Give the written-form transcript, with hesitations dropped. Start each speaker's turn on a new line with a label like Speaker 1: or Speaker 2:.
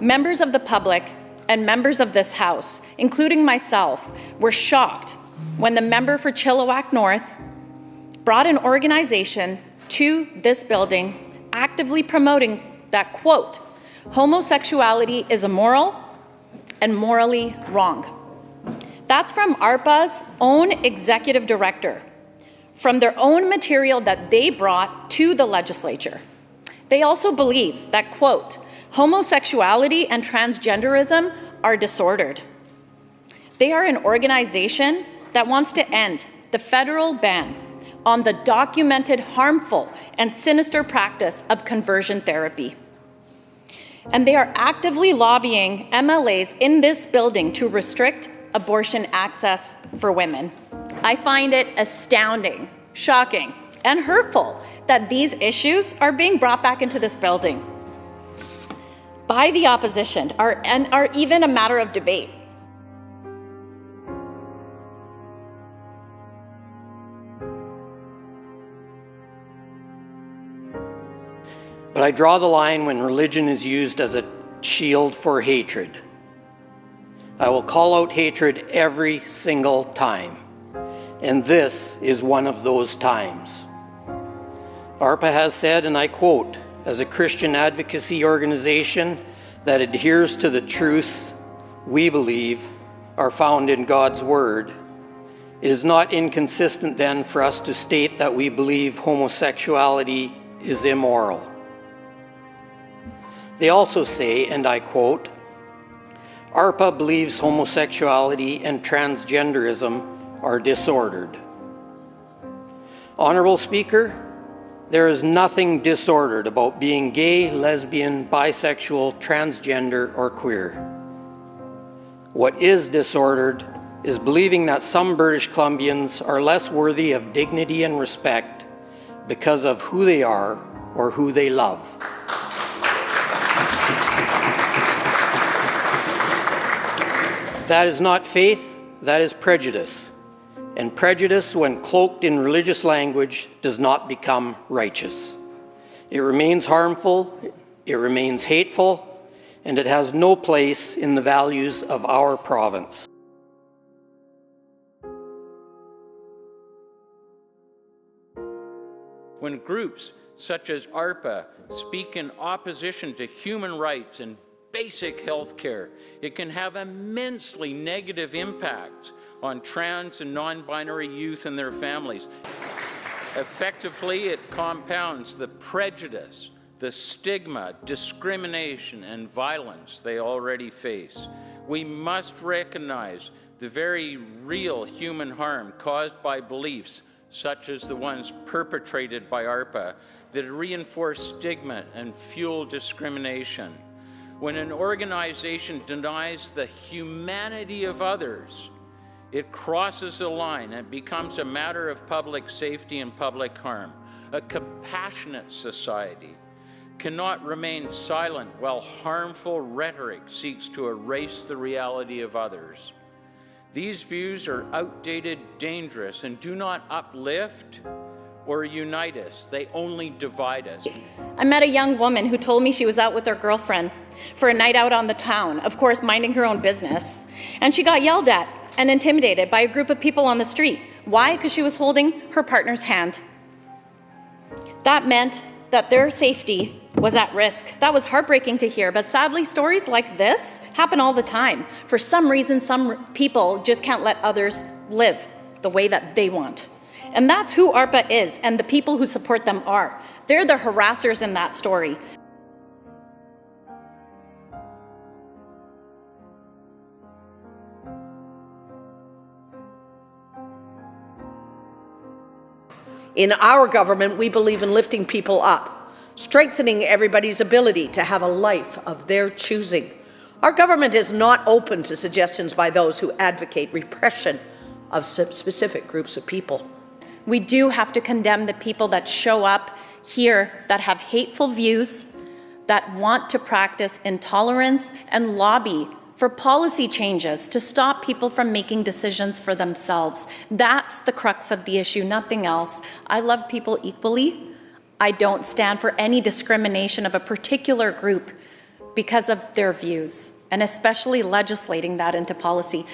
Speaker 1: members of the public and members of this House, including myself, were shocked when the member for Chilliwack North brought an organization to this building actively promoting that, quote, homosexuality is immoral and morally wrong. That's from ARPA's own executive director, from their own material that they brought to the legislature. They also believe that, quote, homosexuality and transgenderism are disordered. They are an organization that wants to end the federal ban on the documented harmful and sinister practice of conversion therapy. And they are actively lobbying MLAs in this building to restrict abortion access for women. I find it astounding, shocking, and hurtful that these issues are being brought back into this building by the opposition and are even a matter of debate.
Speaker 2: But I draw the line when religion is used as a shield for hatred. I will call out hatred every single time, and this is one of those times. ARPA has said, and I quote, as a Christian advocacy organization that adheres to the truths we believe are found in God's Word, it is not inconsistent then for us to state that we believe homosexuality is immoral. They also say, and I quote, ARPA believes homosexuality and transgenderism are disordered. Honorable Speaker, there is nothing disordered about being gay, lesbian, bisexual, transgender, or queer. What is disordered is believing that some British Columbians are less worthy of dignity and respect because of who they are or who they love. That is not faith, that is prejudice. And prejudice, when cloaked in religious language, does not become righteous. It remains harmful, it remains hateful, and it has no place in the values of our province.
Speaker 3: When groups such as ARPA speak in opposition to human rights and basic health care, it can have immensely negative impacts on trans and non-binary youth and their families. Effectively, it compounds the prejudice, the stigma, discrimination, and violence they already face. We must recognize the very real human harm caused by beliefs such as the ones perpetrated by ARPA that reinforce stigma and fuel discrimination. When an organization denies the humanity of others, it crosses a line and becomes a matter of public safety and public harm. A compassionate society cannot remain silent while harmful rhetoric seeks to erase the reality of others. These views are outdated, dangerous, and do not uplift or unite us. They only divide us.
Speaker 1: I met a young woman who told me she was out with her girlfriend for a night out on the town, of course minding her own business, and she got yelled at and intimidated by a group of people on the street. Why? Because she was holding her partner's hand. That meant that their safety was at risk. That was heartbreaking to hear, but sadly, stories like this happen all the time. For some reason, some people just can't let others live the way that they want. And that's who ARPA is, and the people who support them are. They're the harassers in that story.
Speaker 4: In our government, we believe in lifting people up, strengthening everybody's ability to have a life of their choosing. Our government is not open to suggestions by those who advocate repression of specific groups of people.
Speaker 1: We do have to condemn the people that show up here that have hateful views, that want to practice intolerance and lobby for policy changes to stop people from making decisions for themselves. That's the crux of the issue, nothing else. I love people equally. I don't stand for any discrimination of a particular group because of their views, and especially legislating that into policy.